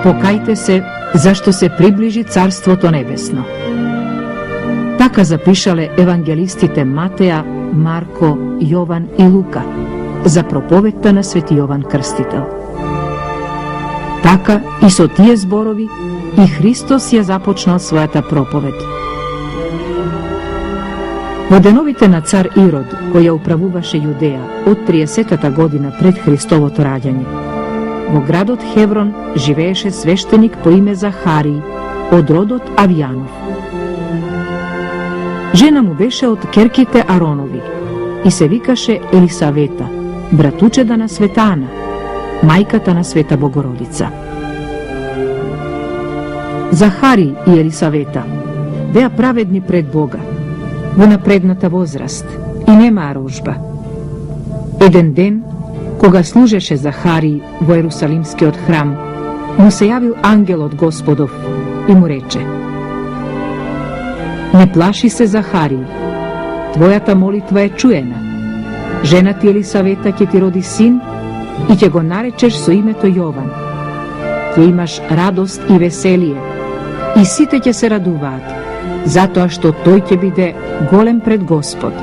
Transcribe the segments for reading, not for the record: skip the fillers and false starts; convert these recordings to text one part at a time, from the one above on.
Покајте се, зашто се приближи Царството Небесно. Така запишале евангелистите Матеја, Марко, Јован и Лука за проповедта на свети Јован Крстител. Така и со тие зборови и Христос ја започнал својата проповед. Во деновите на цар Ирод, кој ја управуваше Јудеја од 30-та година пред Христовото раѓање, во градот Хеврон живееше свештеник по име Захарий, од родот Авијанов. Жена му беше од керките Аронови и се викаше Елисавета, братучеда на света Ана, мајката на света Богородица. Захарий и Елисавета беа праведни пред Бога, во напредната возраст и немаа рожба. Еден ден, кога служеше Захарий во Ерусалимскиот храм, му се јавил ангел од Господов и му рече: Не плаши се, Захарий, твојата молитва е чуена. Жена ти Елисавета ќе ти роди син и ќе го наречеш со името Јован. Ќе имаш радост и веселие и сите ќе се радуваат, затоа што тој ќе биде голем пред Господ,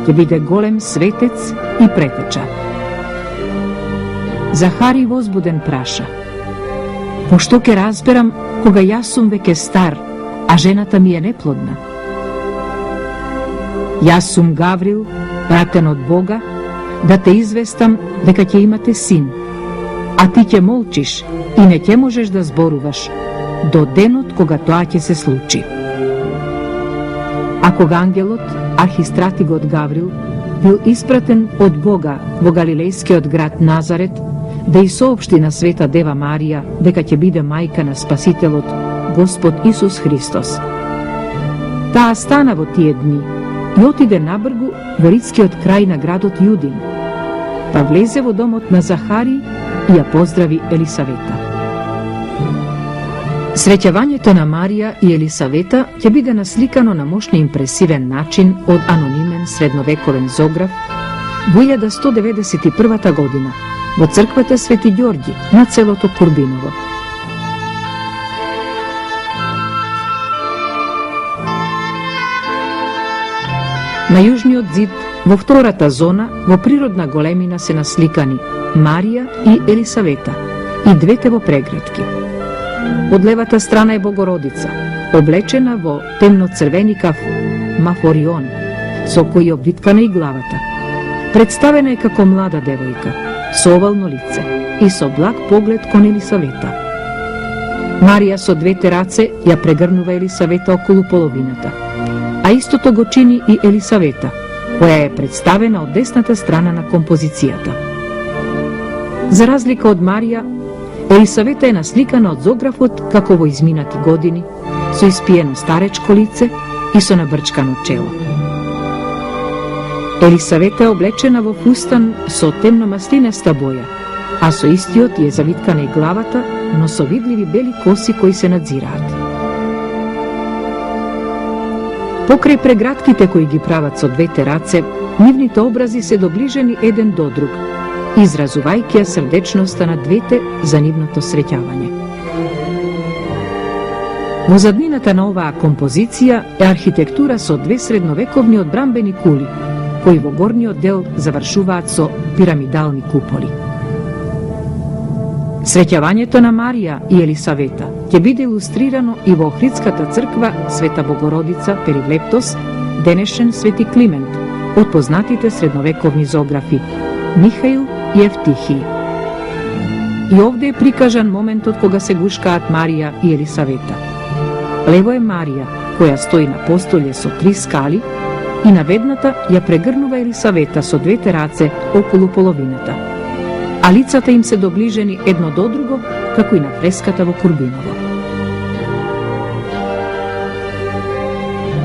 ќе биде голем светец и претеча. Захарий возбуден праша: Пошто ќе разберам кога јас сум веќе стар, а жената ми е неплодна? Јас сум Гаврил, пратен од Бога, да те известам дека ќе имате син, а ти ќе молчиш и не ќе можеш да зборуваш до денот кога тоа ќе се случи. А кога ангелот, архистратигот Гаврил, бил испратен од Бога во галилејскиот град Назарет, да и соопшти на света Дева Марија дека ќе биде мајка на Спасителот, Господ Исус Христос. Таа стана во тие дни и отиде набргу во ридскиот крај на градот Јудин, па влезе во домот на Захарий и ја поздрави Елисавета. Среќавањето на Марија и Елисавета ќе биде насликано на мощно импресивен начин од анонимен средновековен зограф во 1191 година во црквата Свети Ѓорѓи на селото Курбиново. На јужниот зид, во втората зона, во природна големина се насликани Марија и Елисавета, и двете во прегратки. Од левата страна е Богородица, облечена во темноцрвеникав мафорион, со кој е обвиткана и главата. Представена е како млада девојка, со овално лице и со благ поглед кон Елисавета. Марија со двете раце ја прегрнува Елисавета околу половината, а истото го чини и Елисавета, која е представена од десната страна на композицијата. За разлика од Марија, Елисавета е насликана од зографот како во изминати години, со испиено старечко лице и со набрчкано чело. Елисавета е облечена во фустан со темно-маслинеста боја, а со истиот е завиткана и главата, но со видливи бели коси кои се надзираат. Покрај прегратките кои ги прават со двете раце, нивните образи се доближени еден до друг, изразувајќи ја срдечноста на двете за нивното среќавање. Во заднината на оваа композиција е архитектура со две средновековни одбрамбени кули, кои во горниот дел завршуваат со пирамидални куполи. Среќавањето на Марија и Елисавета ќе биде илустрирано и во Охридската црква Света Богородица Перивлептос, денешен Свети Климент, од познатите средновековни зографи Михаил и Евтихий. И овде е прикажан моментот кога се гушкаат Марија и Елисавета. Лево е Марија, која стои на постолје со три скали, и наведната ја прегрнува Елисавета со двете раце околу половината, а лицата им се доближени едно до друго, како и на фреската во Курбиново.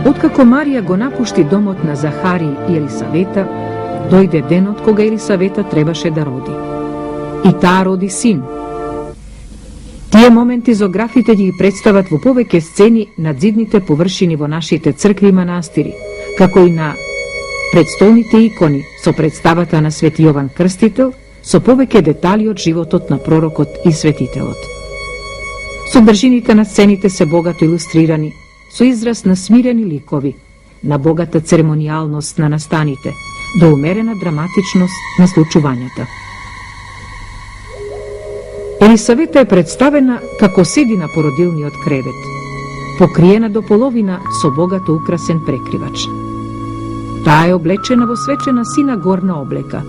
Откако Марија го напушти домот на Захарий и Елисавета, дојде денот кога Елисавета требаше да роди. И таа роди син. Тие моменти зографите ги представат во повеќе сцени на зидните површини во нашите цркви и манастири, како и на предстолните икони со представата на Свети Јован Крстител, со повеќе детали од животот на пророкот и светителот. Содржините на сцените се богато илустрирани, со израз на смирени ликови, на богата церемонијалност на настаните, до умерена драматичност на случувањата. Елисавета е представена како седи на породилниот кревет, покриена до половина со богато украсен прекривач. Таа е облечена во свечена сина горна облека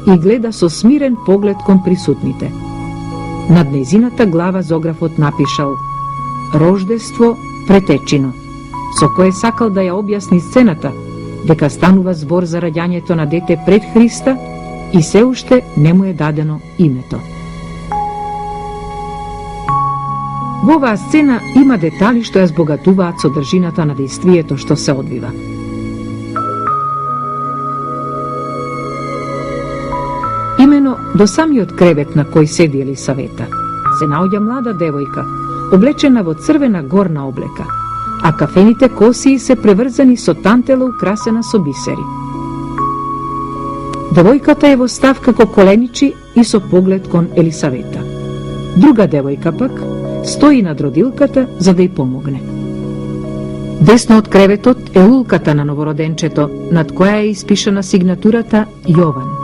и гледа со смирен поглед кон присутните. Над нејзината глава зографот напишал «Рождество претечино», со кое сакал да ја објасни сцената, дека станува збор за раѓањето на дете пред Христа и се уште не му е дадено името. Во оваа сцена има детали што ја збогатуваат содржината на дејствието што се одвива. Имено до самиот кревет на кој седи Елисавета се наоѓа млада девојка, облечена во црвена горна облека, а кафените косии се преврзани со тантела украсена со бисери. Девојката е во став како коленичи и со поглед кон Елисавета. Друга девојка пак стои над родилката за да й помогне. Десно од креветот е улката на новороденчето, над која е испишана сигнатурата Јован.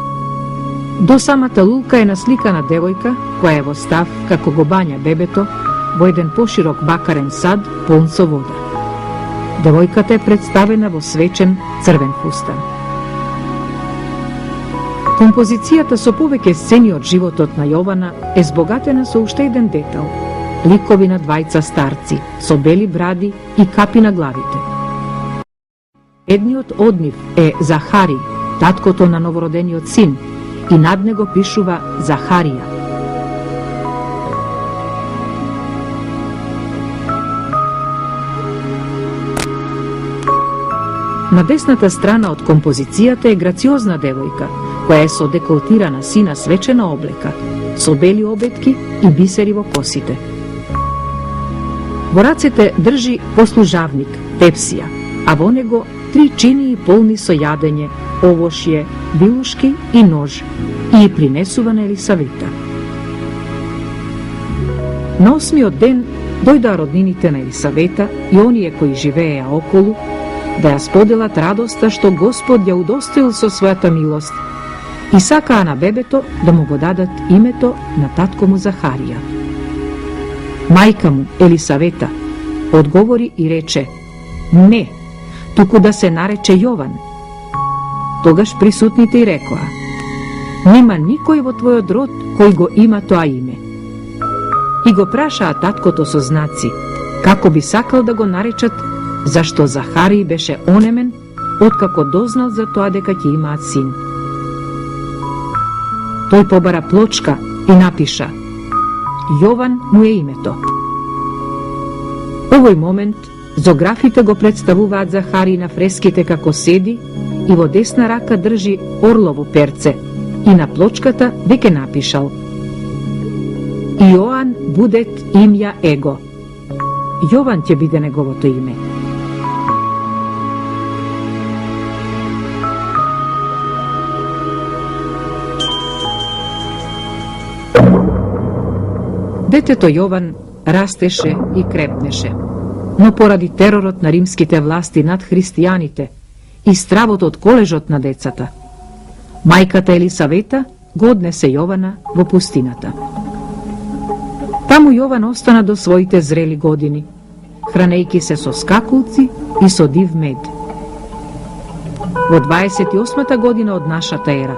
До самата лулка е насликана девојка која е во став како го бања бебето во еден поширок бакарен сад полн со вода. Девојката е представена во свечен црвен фустан. Композицијата со повеќе сцени од животот на Јована е збогатена со уште еден детал – ликови на двајца старци со бели бради и капи на главите. Едниот од нив е Захари, таткото на новородениот син, и над него пишува Захарија. На десната страна од композицијата е грациозна девојка, која е со деколтирана сина свечена облека, со бели обетки и бисери во косите. Во рацете држи послужавник, тепсија, а во него 3 чинии полни со јадење, овошје, билушки и нож, и принесува на Елисавета. На 8-миот ден дојдоа роднините на Елисавета и оние кои живееа околу, да ја споделат радоста што Господ ја удостоил со својата милост и сакаа на бебето да му го дадат името на татко му Захарија. Мајка му, Елисавета, одговори и рече: не, туку да се нарече Јован. Тогаш присутните и рекоа: нема никој во твојот род кој го има тоа име. И го прашаа таткото со знаци, како би сакал да го наречат, зашто Захарија беше онемен, откако дознал за тоа дека ќе имаат син. Тој побара плочка и напиша: Јован му е името. Овој момент зографите го представуваат Захари на фреските како седи и во десна рака држи орлово перце и на плочката веќе напишал: Иоан будет имја его. Јован ќе биде неговото име. Детето Јован растеше и крепнеше, но поради теророт на римските власти над христијаните и стравот од колежот на децата, мајката Елисавета го однесе Јована во пустината. Таму Јован остана до своите зрели години, хранејки се со скакулци и со див мед. Во 28-та година од нашата ера,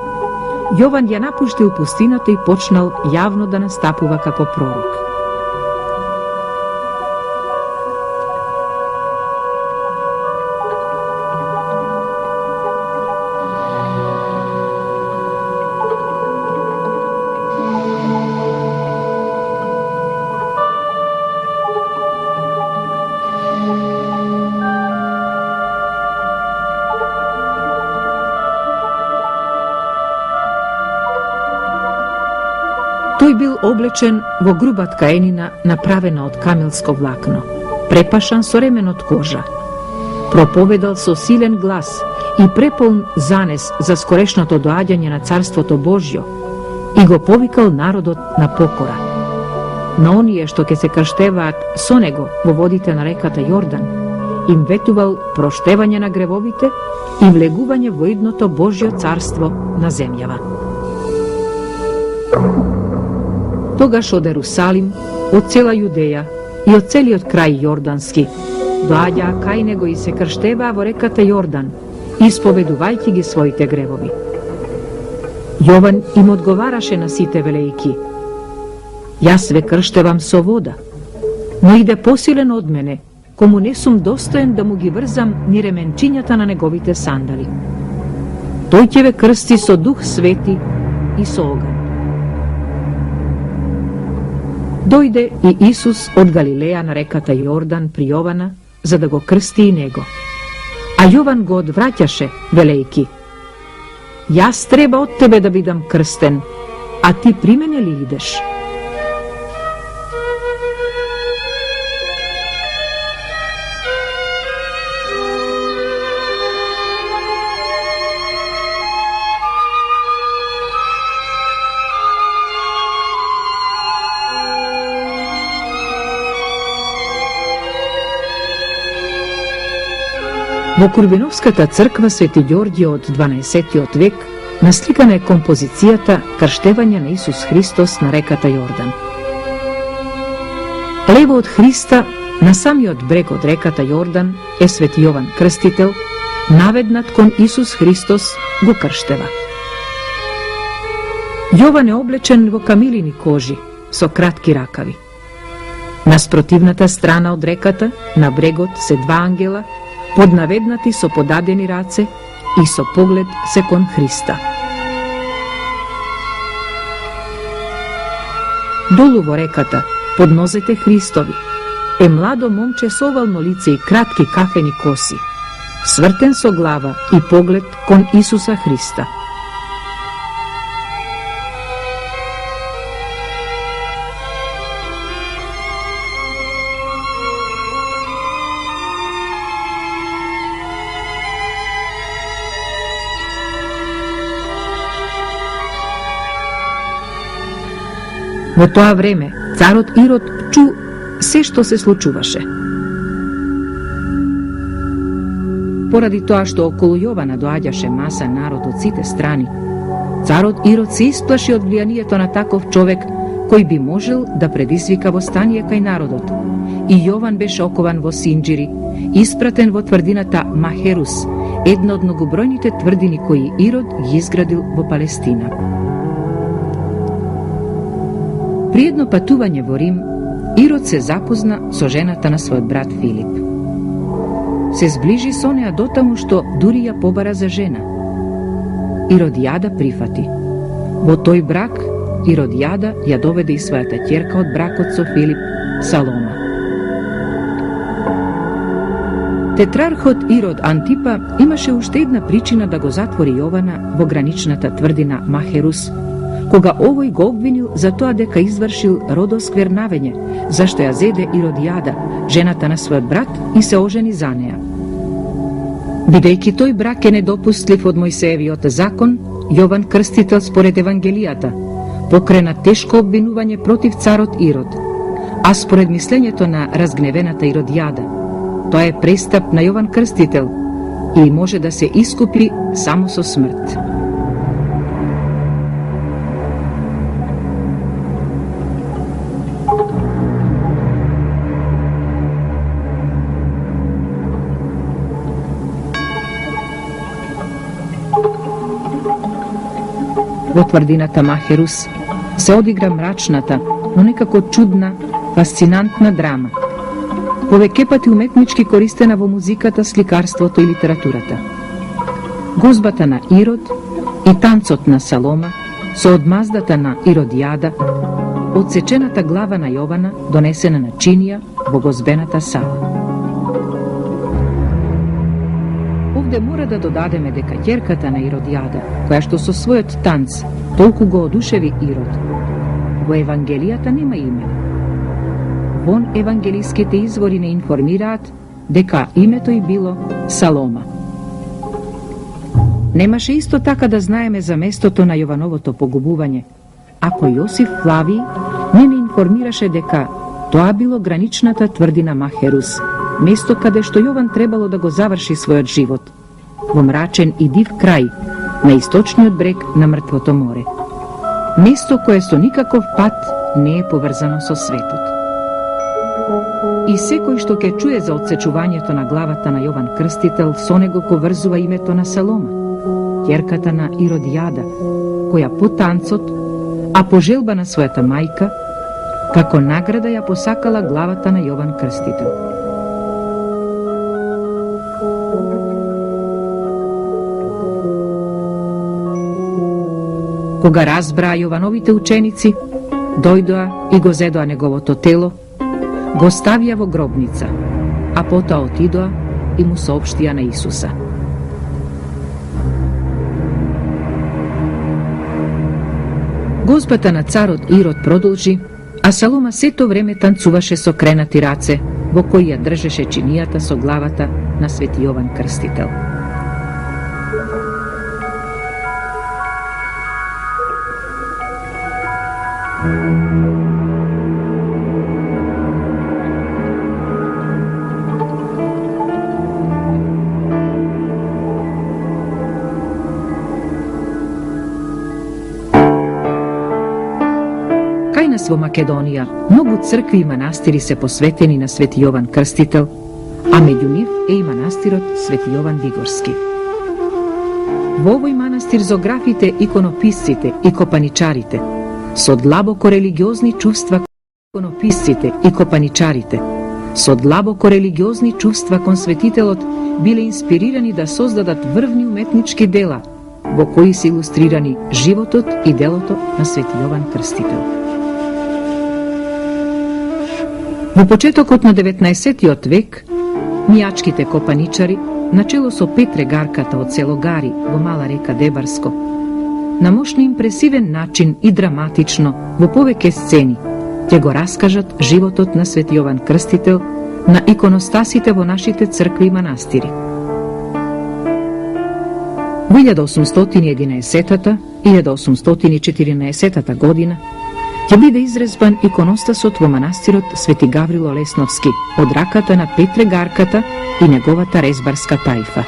Јован ја напуштил пустината и почнал јавно да настапува како пророк. Тој бил облечен во груба ткаенина направена од камилско влакно, препашан со ремен од кожа. Проповедал со силен глас и преполн занес за скорешното доаѓање на Царството Божјо и го повикал народот на покора. на оние што ќе се крштеваат со него во водите на реката Јордан, им ветувал проштевање на гревовите и влегување во идното Божјо царство на земјава. Тогаш од Ерусалим, од цела Јудеја и од целиот крај Јордански доаѓаа кај него и се крштеваа во реката Јордан, исповедувајќи ги своите гревови. Јован им одговараше на сите велејки: Јас ве крштевам со вода, но иде посилен од мене, кому не сум достоен да му ги врзам ни ременчињата на неговите сандали. Тој ќе ве крсти со Дух Свети и со оган. Дојде и Исус од Галилеја на реката Јордан при Јована, за да го крсти и него. А Јован го одвраќаше, велејки: Јас треба од тебе да бидам крстен, а ти при мене ли идеш? Во Курбиновската црква Свети Ѓорѓе од 12 век насликана е композицијата Крштевање на Исус Христос на реката Јордан. Лево од Христа, на самиот брег од реката Јордан, е Свети Јован Крстител, наведнат кон Исус Христос го крштева. Јован е облечен во камилини кожи, со кратки ракави. На спротивната страна од реката, на брегот, се два ангела, поднаведнати со подадени раце и со поглед се кон Христа. Долу во реката, под нозете Христови, е младо момче со овално лице и кратки кафени коси, свртен со глава и поглед кон Исуса Христа. Во тоа време, царот Ирод чу се што се случуваше. Поради тоа што околу Јована доаѓаше маса народ од сите страни, царот Ирод се исплаши од влијанието на таков човек кој би можел да предизвика востание кај народот. И Јован беше окован во синџири, испратен во тврдината Махерус, една од многобројните тврдини кои Ирод ги изградил во Палестина. При едно патување во Рим, Ирод се запозна со жената на својот брат Филип. Се зближи со неа дотаму што дури ја побара за жена. Иродијада прифати. Во тој брак, Иродијада ја доведе и својата ќерка од бракот со Филип, Салома. Тетрархот Ирод Антипа имаше уште една причина да го затвори Јована во граничната тврдина Махерус, кога овој го обвинил за тоа дека извршил родосквернавење, зашто ја зеде Иродијада, жената на својот брат, и се ожени за неа. Бидејќи тој брак е недопустлив од Мојсеевиот закон, Јован Крстител според Евангелијата покрена тешко обвинување против царот Ирод, а според мислењето на разгневената Иродијада, тоа е престап на Јован Крстител и може да се искупи само со смрт. Во тврдината Махерус се одигра мрачната, но некако чудна, фасцинантна драма, повеќе пати уметнички користена во музиката, сликарството и литературата. Гозбата на Ирод и танцот на Салома со одмаздата на Иродијада, одсечената глава на Јована донесена на чинија во гозбената сала. Овде мора да додадеме дека ќерката на Иродијада, која што со својот танц толку го одушеви Ирод, во Евангелијата нема име. Вон евангелиските извори не информираат дека името ѝ било Салома. Немаше исто така да знаеме за местото на Јовановото погубување, ако Јосиф Флавиј не информираше дека тоа било граничната тврдина Махерус, место каде што Јован требало да го заврши својот живот, во мрачен и див крај, на источниот брег на Мртвото море. Место кое со никаков пат не е поврзано со светот. И секој што ќе чуе за отсечувањето на главата на Јован Крстител, со него го врзува името на Салома, ќерката на Иродијада, која по танцот, а по желба на својата мајка, како награда ја посакала главата на Јован Крстител. Кога разбраа Јовановите ученици, дојдоа и го зедоа неговото тело, го ставија во гробница, а потоа отидоа и му соопштија на Исуса. Гозбата на царот Ирод продолжи, а Салома сето време танцуваше со кренати раце, во кои ја држеше чинијата со главата на свети Јован Крстител. Кај нас во Македонија многу цркви и манастири се посветени на свети Јован Крстител, а меѓу нив е и манастирот Свети Јован Вигорски. Во овој манастир зографите, иконописците и копаничарите со длабоко религиозни чувства кон светителот биле инспирирани да создадат врвни уметнички дела во кои се илустрирани животот и делото на свети Јован Крстител. Во почетокот на 19. век, мијачките копаничари, начело со Петре Гарката од село Гари во мала река Дебарско, на мощно импресивен начин и драматично во повеќе сцени ќе го раскажат животот на свети Јован Крстител на иконостасите во нашите цркви и манастири. Во 1811-1814 година ќе биде изрезбан иконостасот во манастирот Свети Гаврило Лесновски од раката на Петре Гарката и неговата резбарска тајфа.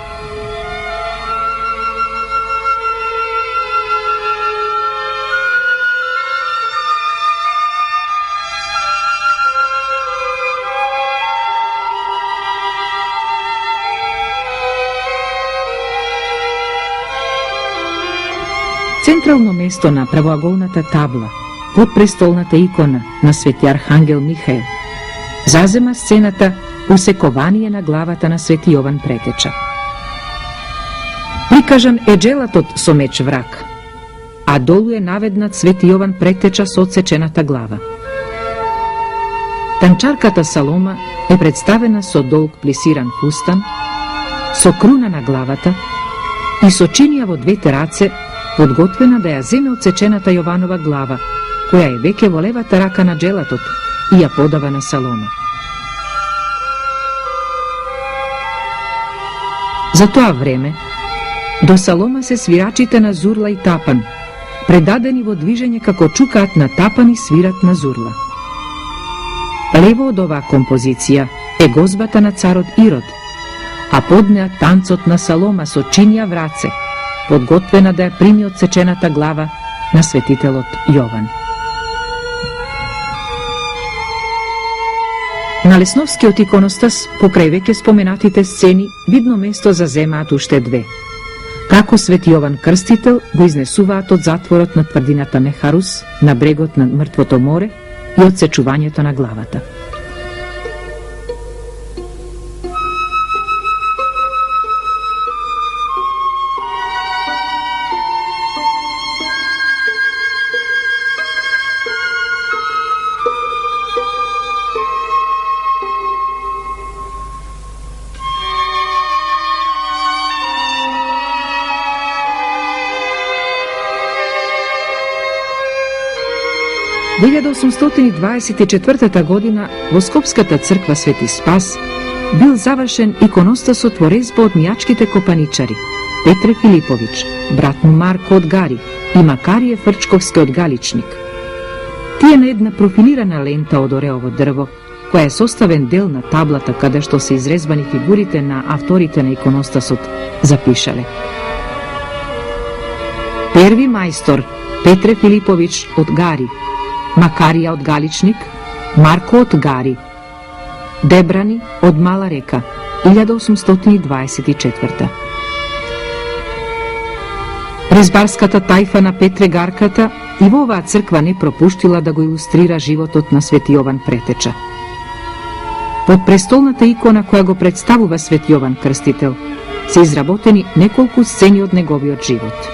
Централно место на правоаголната табла, под престолната икона на свети Архангел Михаел, зазема сцената усекование на главата на свети Јован Претеча. Прикажан е джелатот со меч враг, а долу е наведнат свети Јован Претеча со отсечената глава. Танчарката Салома е представена со долг плисиран фустан, со круна на главата и со чинија во двете раце, подготвена да ја земе отсечената Јованова глава, која е веќе во левата рака на джелатот и ја подава на Салома. За тоа време, до Салома се свирачите на зурла и тапан, предадени во движење како чукаат на тапан и свират на зурла. Лево од оваа композиција е гозбата на царот Ирод, а под неа танцот на Салома со чинија враце, подготвена да ја прими отсечената глава на светителот Јован. На Лесновскиот иконостас, покрај веќе споменатите сцени, видно место заземаат уште две. Како свети Јован Крстител го изнесуваат од затворот на тврдината Мехарус, на брегот на Мртвото море и отсечувањето на главата. Во 1824 година во Скопската црква Свети Спас бил завршен иконостасот во резба од мијачките копаничари Петре Филиповиќ, брат му Марко од Гари и Макарije Фрчковски од Галичник. Тие на една профилирана лента од ореово дрво, која е составен дел на таблата каде што се изрезбани фигурите на авторите на иконостасот, запишале: Први мајстор Петре Филипович од Гари, Макарија од Галичник, Марко од Гари, Дебрани од Мала Река, 1824. Резбарската тајфа на Петре Гарката и во оваа црква не пропуштила да го илустрира животот на Свети Јован Претеча. Под престолната икона која го представува Свети Јован Крстител се изработени неколку сцени од неговиот живот.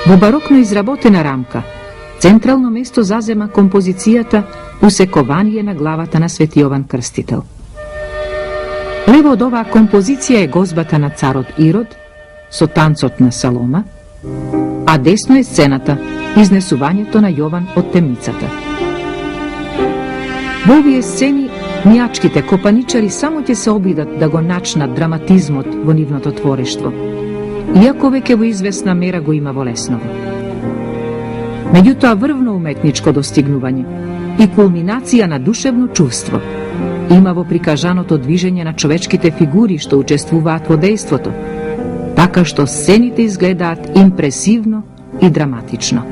Во барокно изработена рамка централно место зазема композицијата Усекование на главата на Свети Јован Крстител. Лево од оваа композиција е гозбата на царот Ирод со танцот на Салома, а десно е сцената изнесувањето на Јован од темницата. Во овие сцени мијачките копаничари само ќе се обидат да го начнат драматизмот во нивното творештво, иако веќе во известна мера го има во Лесново. Меѓутоа врвно уметничко достигнување и кулминација на душевно чувство има во прикажаното движење на човечките фигури што учествуваат во дејството, така што сцените изгледаат импресивно и драматично.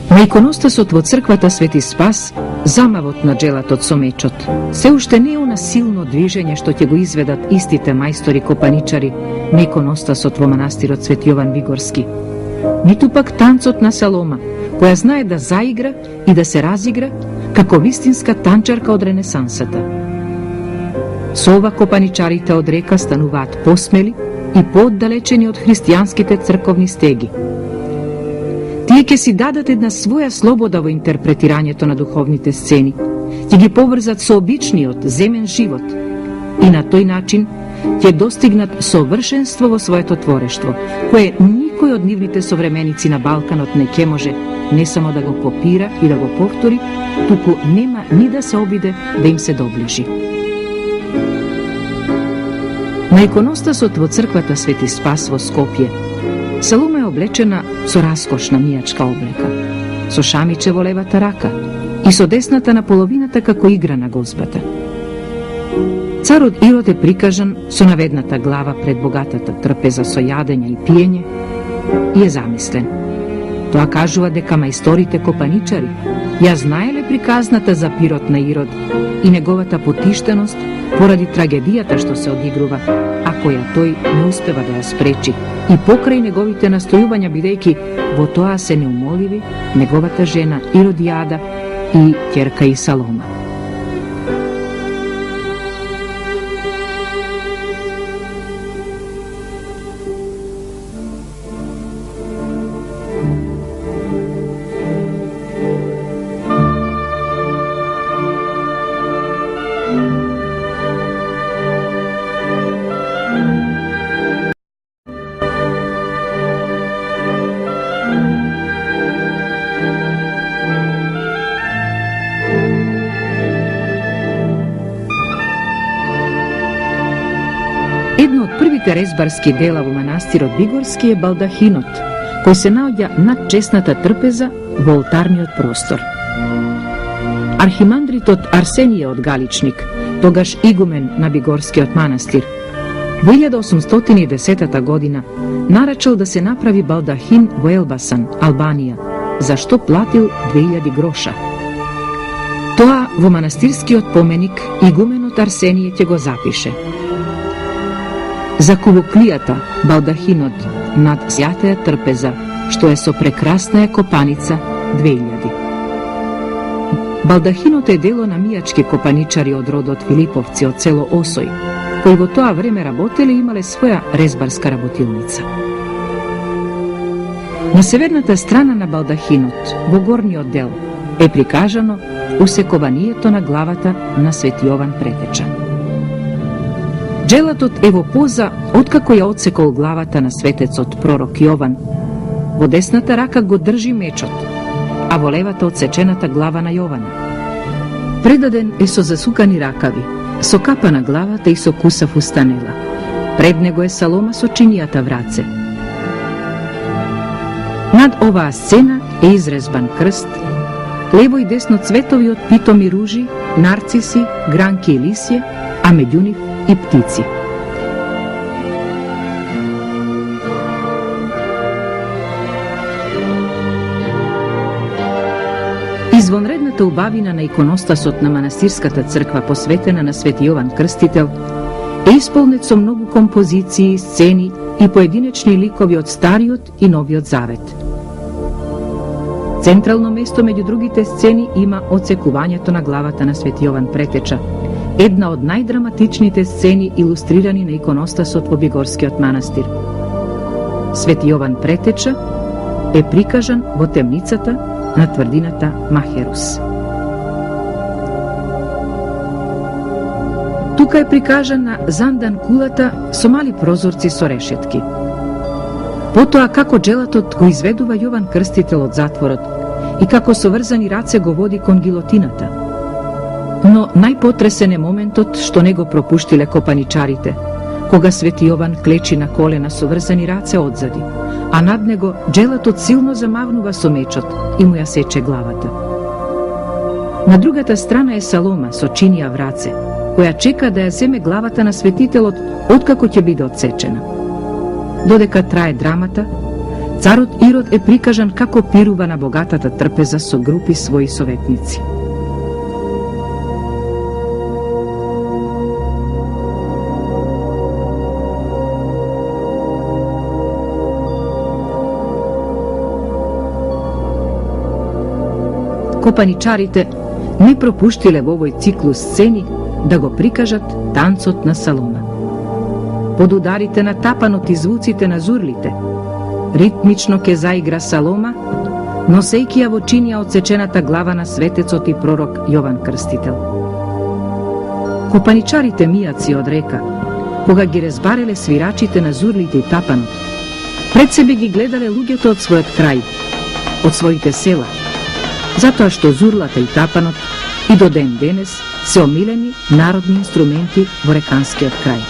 На иконостасот во црквата Свети Спас, замавот на джелатот со мечот се уште не е она силно движење што ќе го изведат истите мајстори копаничари на иконостасот во манастирот Свети Јован Вигорски, ниту пак танцот на Салома, која знае да заигра и да се разигра како вистинска танчарка од Ренесансата. Со ова копаничарите од Река стануваат посмели и пооддалечени од христијанските црковни стеги. Тие ќе си дадат една своја слобода во интерпретирањето на духовните сцени, ќе ги поврзат со обичниот земен живот и на тој начин ќе достигнат совршенство во своето творештво, кое никој од нивните современици на Балканот не ќе може не само да го копира и да го повтори, туку нема ни да се обиде да им се доближи. На иконостасот во црквата Свети Спас во Скопје, Салома е облечена со раскошна мијачка облека, со шамиче во левата рака и со десната на половината како игра на гозбата. Царот Ирод е прикажан со наведната глава пред богатата трпеза со јадење и пиење и е замислен. Тоа кажува дека мајсторите копаничари ја знаеле приказната за пирот на Ирод и неговата потиштеност поради трагедијата што се одигрува, а која тој не успева да ја спречи, и покрај неговите настојувања бидејќи во тоа се неумоливи неговата жена Иродијада и ќерка и Салома. Едно од првите резбарски дела во манастирот Бигорски е балдахинот, кој се наоѓа над чесната трпеза во олтарниот простор. Архимандритот Арсенија од Галичник, тогаш игумен на Бигорскиот манастир, во 1810 година нарачал да се направи балдахин во Елбасан, Албанија, за што платил 2000 гроша. Тоа во манастирскиот поменик игуменот Арсенија ќе го запише. За кувуклијата, балдахинот над сјатеја трпеза, што е со прекрасна копаница, 2000. Балдахинот е дело на мијачки копаничари од родот Филиповци од село Осој, кои во тоа време работеле и имале своја резбарска работилница. На северната страна на балдахинот, во горниот дел, е прикажано усекованието на главата на Свети Јован Претеча. Джелатот е во поза откако ја одсекол главата на светецот пророк Јован. Во десната рака го држи мечот, а во левата одсечената глава на Јована. Предаден е со засукани ракави, со капа на главата и со кусав устанела. Пред него е Салома со чинијата враце. Над оваа сцена е изрезбан крст, лево и десно цветови од питоми ружи, нарциси, гранки и лисје, а меѓу нив и птици. Извонредната убавина на иконостасот на манастирската црква посветена на Свети Јован Крстител е исполнет со многу композиции, сцени и поединечни ликови од Стариот и Новиот Завет. Централно место меѓу другите сцени има отсекувањето на главата на Свети Јован Претеча, една од најдраматичните сцени илустрирани на иконостасот во Бигорскиот манастир. Свети Јован Претеча е прикажан во темницата на тврдината Махерус. Тука е прикажана зандан кулата со мали прозорци со решетки. Потоа како джелатот го изведува Јован Крстител од затворот и како со врзани раце го води кон гилотината. Но најпотресен е моментот што не го пропуштиле копаничарите, кога Свети Јован клечи на колена со врзани раце одзади, а над него джелатот силно замавнува со мечот и му ја сече главата. На другата страна е Салома со чинија враце, која чека да ја земе главата на светителот откако ќе биде отсечена. Додека трае драмата, царот Ирод е прикажан како пирува на богатата трпеза со групи своји советници. Копаничарите не пропуштиле во овој циклус сцени да го прикажат танцот на Салома. Под ударите на тапанот и звуците на зурлите, ритмично ке заигра Салома, носејќи ја во чинија отсечената глава на светецот и пророк Јован Крстител. Копаничарите мијаци од река, кога ги разбареле свирачите на зурлите и тапанот, пред себе ги гледале луѓето од својот крај, од своите села, затоа што зурлата и тапанот и до ден денес се омилени народни инструменти во реканскиот крај.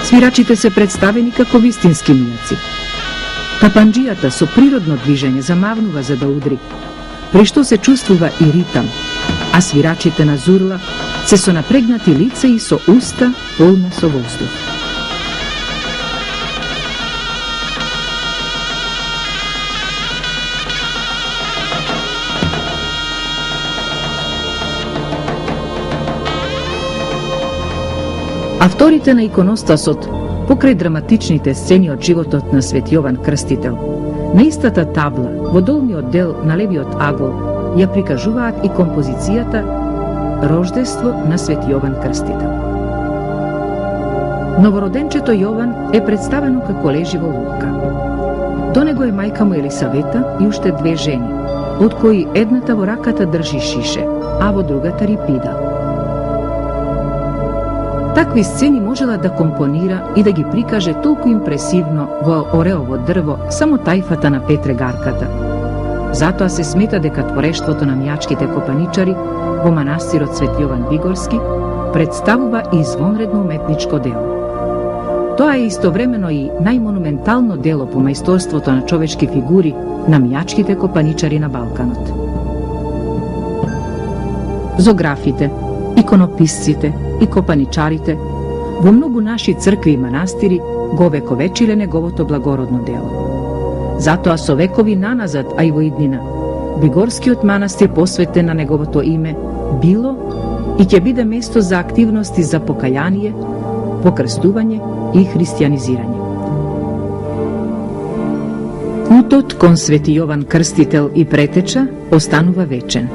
Свирачите се представени како вистински мијаци. Тапанџијата со природно движење замавнува за да удри, при што се чувствува и ритам, а свирачите на зурла се со напрегнати лица и со уста полна со воздух. Авторите на иконостасот, покрај драматичните сцени од животот на Свети Јован Крстител, на истата табла, во долниот дел на левиот агол, ја прикажуваат и композицијата Рождество на Свети Јован Крстител. Новороденчето Јован е представено како лежи во лулка. До него е мајка му Елисавета и уште две жени, од кои едната во раката држи шише, а во другата рипида. Такви сцени можела да компонира и да ги прикаже толку импресивно во ореово дрво само тајфата на Петре Гарката. Затоа се смета дека творештвото на мијачките копаничари во манастирот Свети Јован Бигорски представува извонредно уметничко дело. Тоа е истовремено и најмонументално дело по мајсторството на човечки фигури на мијачките копаничари на Балканот. Зографите, иконописците и копаничарите во многу наши цркви и манастири го вековечиле неговото благородно дело. Затоа со векови наназад, а и во иднина, Бигорскиот манастир посветен на неговото име било и ќе биде место за активности за покаяние, покрстување и христијанизирање. Култот кон Свети Јован Крстител и Претеча останува вечен.